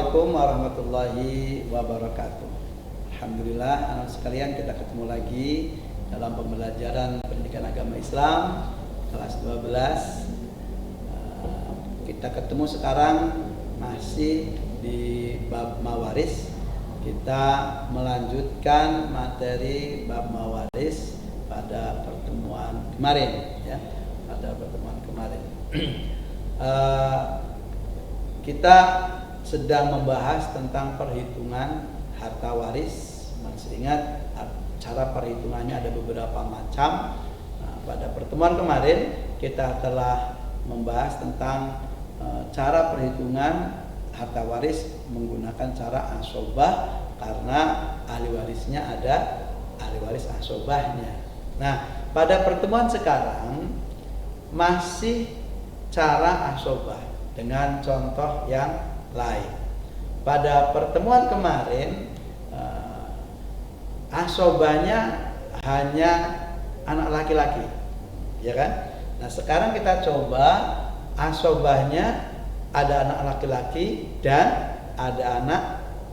Assalamualaikum warahmatullahi wabarakatuh. Alhamdulillah, anak sekalian, kita ketemu lagi dalam pembelajaran pendidikan agama Islam kelas 12. Kita ketemu sekarang masih di bab mawaris. Kita melanjutkan materi bab mawaris pada pertemuan kemarin, ya. Pada pertemuan kemarin. Kita sedang membahas tentang perhitungan harta waris. Masih ingat cara perhitungannya ada beberapa macam. Pada pertemuan kemarin kita telah membahas tentang cara perhitungan harta waris menggunakan cara asobah, karena ahli warisnya ada ahli waris asobahnya. Nah, pada pertemuan sekarang masih cara asobah dengan contoh yang lain. Pada pertemuan kemarin asobahnya hanya anak laki-laki, ya kan? Nah, sekarang kita coba asobahnya ada anak laki-laki dan ada anak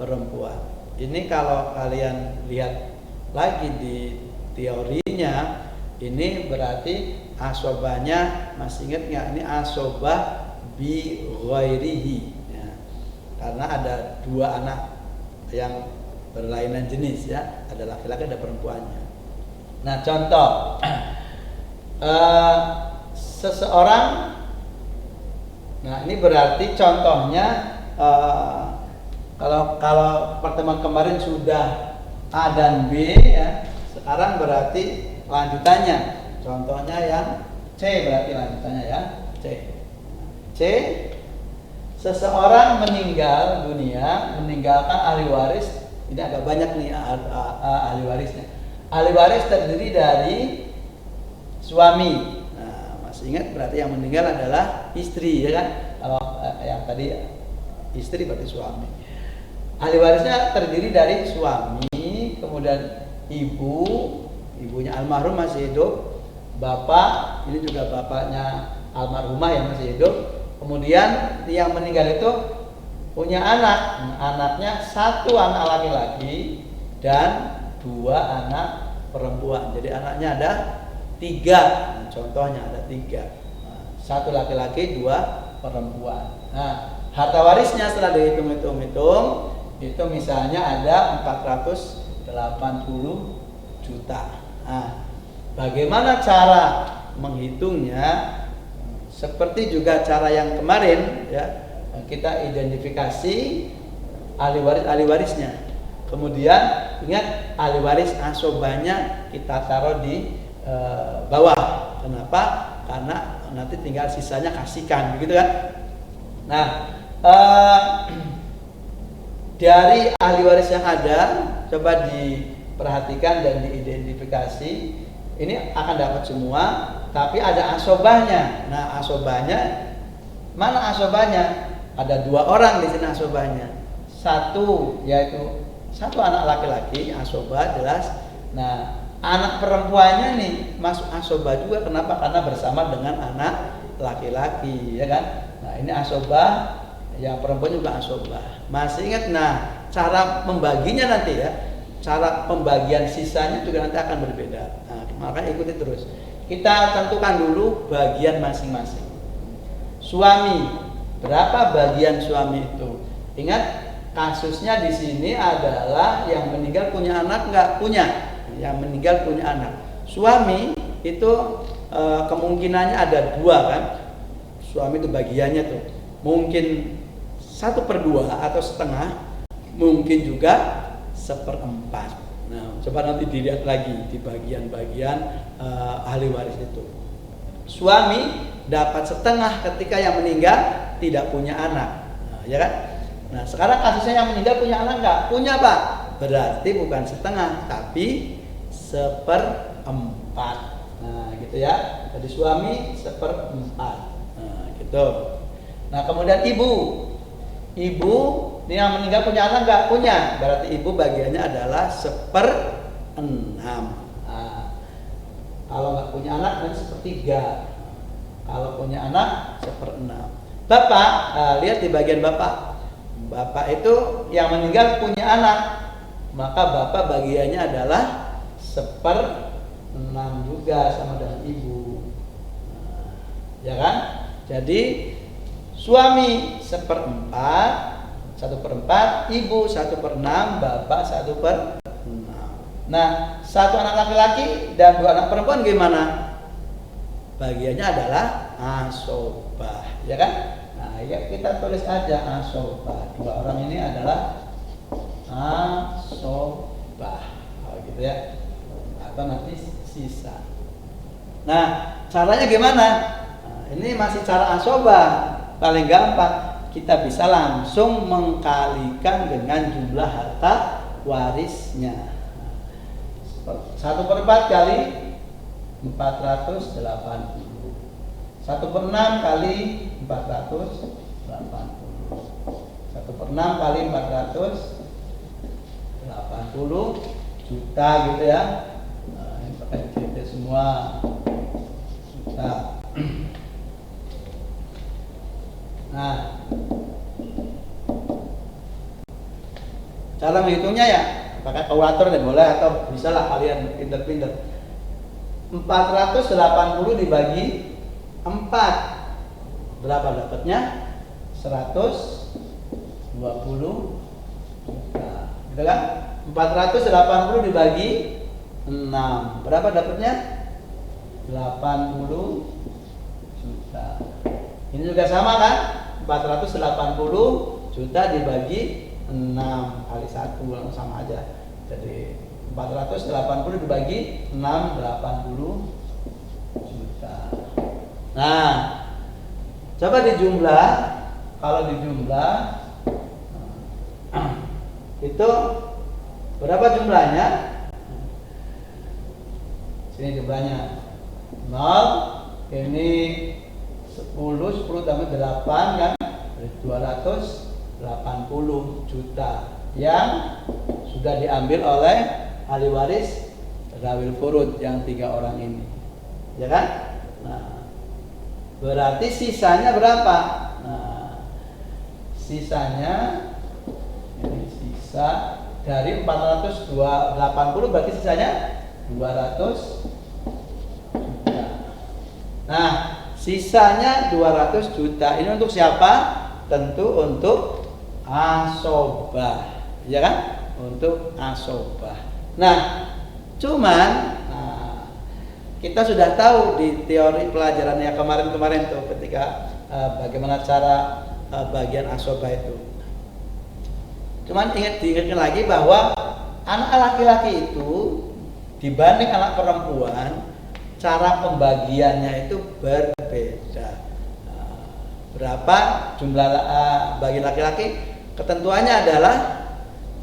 perempuan. Ini kalau kalian lihat lagi di teorinya, ini berarti asobahnya, masih ingat nggak? Ini asobah bi ghairihi, ya. Karena ada dua anak yang berlainan jenis, ya, ada laki-laki ada perempuannya. Nah, contoh seseorang, nah ini berarti contohnya kalau pertemuan kemarin sudah A dan B, ya, sekarang berarti lanjutannya, contohnya yang C, berarti lanjutannya ya C. Seseorang meninggal dunia, meninggalkan ahli waris. Ini agak banyak nih ahli warisnya. Ahli waris terdiri dari suami. Nah, masih ingat berarti yang meninggal adalah istri, ya kan? Kalau yang tadi istri berarti suami. Ahli warisnya terdiri dari suami, kemudian ibunya almarhum masih hidup, bapak, ini juga bapaknya almarhumah yang masih hidup. Kemudian yang meninggal itu punya anak, anaknya satu anak laki-laki dan dua anak perempuan. Jadi anaknya ada tiga. Nah, contohnya ada tiga, satu laki-laki, dua perempuan. Nah, harta warisnya setelah dihitung-hitung itu misalnya ada 480 juta. Nah, bagaimana cara menghitungnya? Seperti juga cara yang kemarin, ya, kita identifikasi ahli warisnya. Kemudian ingat, ahli waris asobahnya kita taruh di bawah. Kenapa? Karena nanti tinggal sisanya kasihkan, begitu kan? Nah, dari ahli waris yang ada, coba diperhatikan dan diidentifikasi. Ini akan dapat semua, tapi ada asobahnya. Nah, asobahnya mana asobahnya? Ada dua orang di sini asobahnya. Satu, yaitu satu anak laki-laki, asobah jelas. Nah, anak perempuannya nih masuk asobah juga. Kenapa? Karena bersama dengan anak laki-laki, ya kan? Nah, ini asobah, yang perempuan juga asobah. Masih ingat? Nah, cara membaginya nanti, ya. Cara pembagian sisanya juga nanti akan berbeda. Nah, makanya ikuti terus. Kita tentukan dulu bagian masing-masing. Suami, berapa bagian suami itu? Ingat, kasusnya di sini adalah yang meninggal punya anak nggak punya. Yang meninggal punya anak. Suami itu kemungkinannya ada dua, kan? Suami itu bagiannya tuh mungkin 1/2 atau setengah, mungkin juga 1/4. Nah, coba nanti dilihat lagi di bagian-bagian ahli waris itu. Suami dapat setengah ketika yang meninggal tidak punya anak, nah, ya kan? Nah, sekarang kasusnya yang meninggal punya anak nggak? Punya, Pak. Berarti bukan setengah, tapi 1/4. Nah, gitu ya. Jadi suami 1/4. Nah, gitu. Nah, kemudian ibu ini yang meninggal punya anak nggak? Punya. Berarti ibu bagiannya adalah 1/6. Nah, kalau nggak punya anak nanti 1/3. Kalau punya anak 1/6. Bapak, lihat di bagian bapak. bapak itu yang meninggal punya anak, maka bapak bagiannya adalah 1/6 juga sama dengan ibu. Ya kan? Jadi suami 1/4, 1/4, ibu 1/6, bapak 1/6. Nah, satu anak laki-laki dan 2 anak perempuan gimana? Bagiannya adalah asobah, ya kan? Nah, ya kita tulis aja asobah. 2 orang ini adalah asobah, gitu ya. Atau nanti sisa. Nah, caranya gimana? Nah, ini masih cara asobah. Paling gampang, kita bisa langsung mengkalikan dengan jumlah harta warisnya. 1/4 kali 480. 1/6 kali 480. 1/6 kali 480 juta gitu ya. Nah, ini pakai CT semua juta. Nah, cara menghitungnya ya pakai kalkulator deh boleh, atau bisa lah kalian pinter-pinter. 480 dibagi 4, berapa dapatnya? 120 juta, gitu kan? 480 dibagi 6, berapa dapatnya? 80 juta. Ini juga sama kan? 480 juta dibagi 6 kali 1, langsung sama aja. Jadi 480 dibagi 6, 80 juta. Nah, coba dijumlah. Kalau dijumlah itu berapa jumlahnya? Sini jumlahnya 0, ini 10 tambah 8 kan 280 juta yang sudah diambil oleh ahli waris Zawil Furud yang 3 orang ini, ya kan? Nah, berarti sisanya berapa? Nah, sisanya ini sisa dari 480 berarti sisanya 200 juta. Nah, sisanya 200 juta ini untuk siapa? Tentu untuk asobah, ya kan? Untuk asobah. Nah, cuman kita sudah tahu di teori pelajaran yang kemarin-kemarin tuh ketika bagaimana cara bagian asobah itu. Cuman diingatkan lagi bahwa anak laki-laki itu dibanding anak perempuan cara pembagiannya itu berbeda. Berapa jumlah bagi laki-laki? Ketentuannya adalah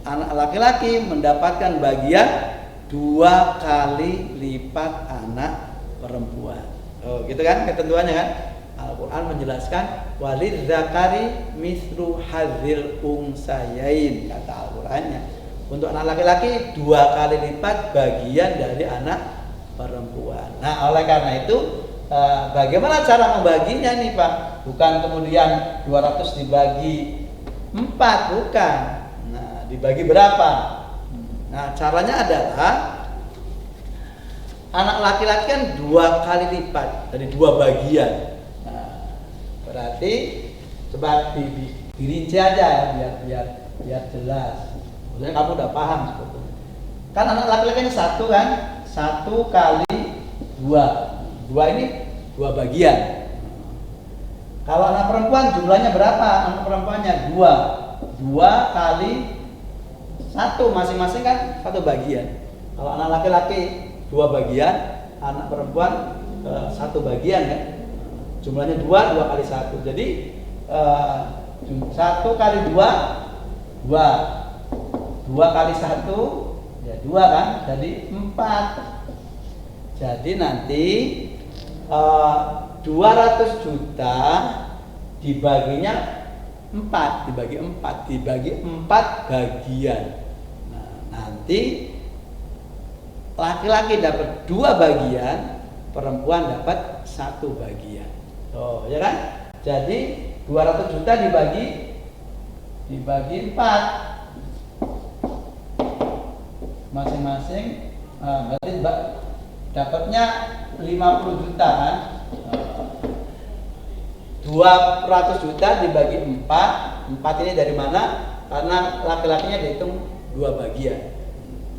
anak laki-laki mendapatkan bagian 2 kali lipat anak perempuan. Oh, gitu kan ketentuannya kan? Al-Quran menjelaskan walid zakari misru hadzil unsayain, kata Al-Qurannya. Untuk anak laki-laki 2 kali lipat bagian dari anak perempuan. Nah, oleh karena itu bagaimana cara membaginya nih Pak? Bukan kemudian 200 dibagi 4, bukan. Nah, dibagi berapa? Nah, caranya adalah anak laki-laki kan 2 kali lipat dari 2 bagian. Nah, berarti coba dirinci aja biar jelas. Maksudnya kamu udah paham sebetulnya. Kan anak laki-laki ini 1 kan? 1 kali 2. 2 ini 2 bagian. Kalau anak perempuan jumlahnya berapa? Anak perempuannya 2. 2 kali 1, masing-masing kan 1 bagian. Kalau anak laki-laki 2 bagian, anak perempuan 1 bagian kan. Jumlahnya 2, 2 kali 1. Jadi 1 kali 2, 2. 2 kali 1 ya 2 kan, jadi 4. Jadi nanti 200 juta dibaginya 4, dibagi 4 bagian. Nah, nanti laki-laki dapat 2 bagian, perempuan dapat 1 bagian. Oh, ya kan? Jadi 200 juta dibagi dibagi 4 masing-masing, berarti dapatnya 50 juta kan. 200 juta dibagi 4 ini dari mana? Karena laki-lakinya dihitung 2 bagian,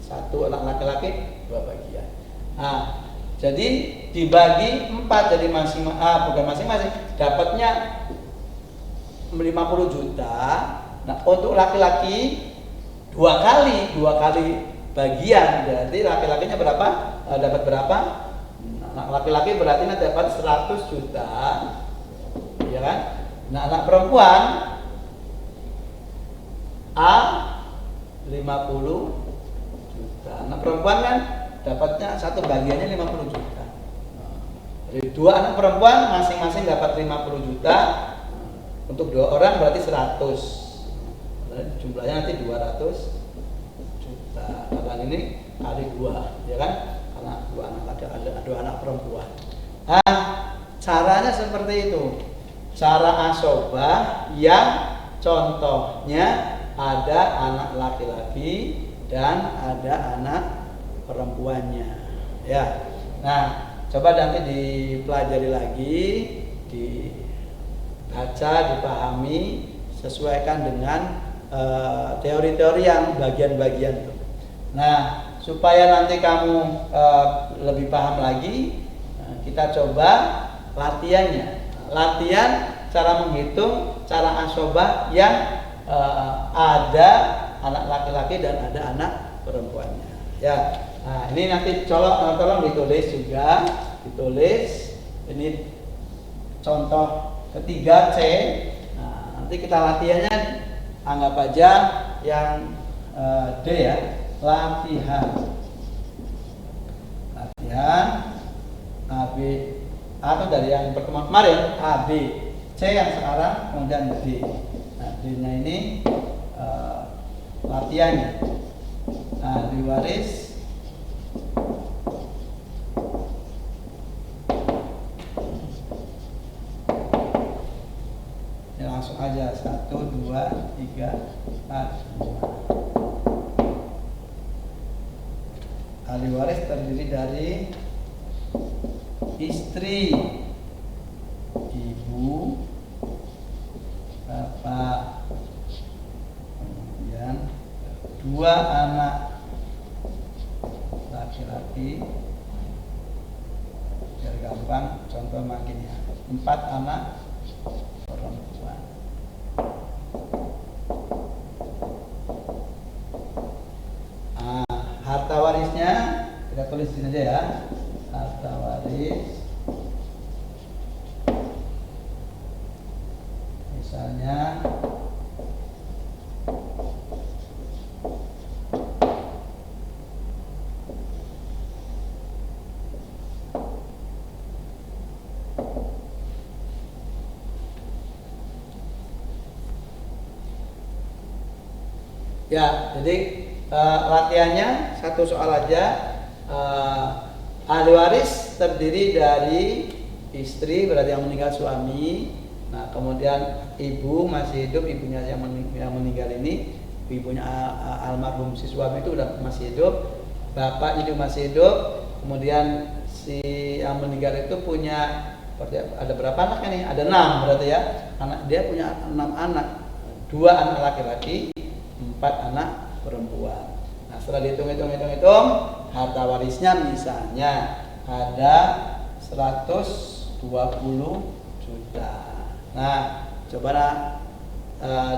1 anak laki-laki 2 bagian. Nah, jadi dibagi 4, jadi bukan masing-masing dapatnya 50 juta. Nah, untuk laki-laki 2 kali bagian, berarti laki-lakinya berapa? Dapat berapa? Nah, laki-laki berarti dapat 100 juta, ya kan? Nah, anak perempuan 50 juta. Anak perempuan kan dapatnya satu bagiannya 50 juta. Jadi 2 anak perempuan masing-masing dapat 50 juta. Untuk 2 orang berarti 100. Jumlahnya nanti 200 juta. Karena ini kali 2, ya kan? Karena 2 anak ada 2 anak perempuan. Nah, caranya seperti itu. Cara asobah yang contohnya ada anak laki-laki dan ada anak perempuannya, ya. Nah, coba nanti dipelajari lagi, dibaca, dipahami, sesuaikan dengan teori-teori yang bagian-bagian itu. Nah, supaya nanti kamu lebih paham lagi, kita coba latihannya. Latihan cara menghitung, cara asobah yang ada anak laki-laki dan ada anak perempuannya, ya. Nah, ini nanti tolong ditulis juga, ditulis. Ini contoh ketiga C. Nah, nanti kita latihannya anggap aja yang D ya, latihan AB, atau dari yang pertemuan kemarin AB, C yang sekarang, kemudian D. Nah, D-nya ini latihannya. Nah, diwaris ya, langsung aja 1, 2, 3, 4, 5. Ahli waris terdiri dari istri, ibu, bapak, kemudian 2 anak laki-laki, biar gampang contoh makin ya, 4 anak perempuan. Harta warisnya kita tulis di sini aja ya, harta waris misalnya ya. Jadi latihannya satu soal aja. Ahli waris terdiri dari istri, berarti yang meninggal suami. Nah, kemudian ibu masih hidup, ibunya yang meninggal ini, ibunya almarhum si suami itu udah masih hidup. Bapaknya juga masih hidup. Kemudian si yang meninggal itu punya, ada berapa anaknya nih? Ada 6 berarti ya. Dia punya 6 anak, 2 anak laki-laki, 4 anak perempuan. Nah, setelah dihitung, harta warisnya misalnya ada 120 juta. Nah, coba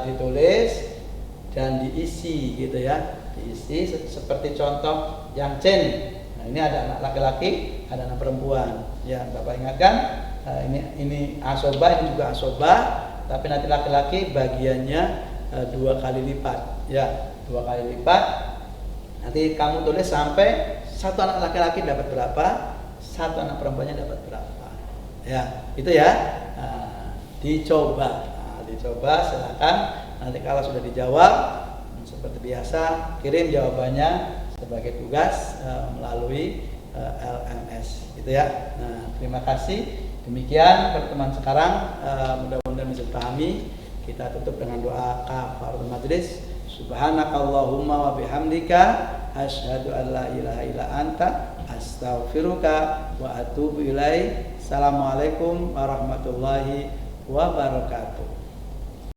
ditulis dan diisi gitu ya. Diisi seperti contoh yang C nih. Nah, ini ada anak laki-laki, ada anak perempuan. Ya, Bapak ingatkan, ini asobah, ini juga asobah, tapi nanti laki-laki bagiannya 2 kali lipat. Ya, 2 kali lipat. Nanti kamu tulis sampai 1 anak laki-laki dapat berapa, 1 anak perempuannya dapat berapa. Ya, itu ya. Nah, dicoba. Silakan. Nanti kalau sudah dijawab, seperti biasa kirim jawabannya sebagai tugas melalui LMS, gitu ya. Nah, terima kasih. Demikian pertemuan sekarang, mudah-mudahan bisa dipahami. Kita tutup dengan doa kafaratul majlis. Subhanakallahumma wa bihamdika asyhadu an la ilaha illa anta astaghfiruka wa atubu ilaik. Assalamualaikum warahmatullahi wabarakatuh.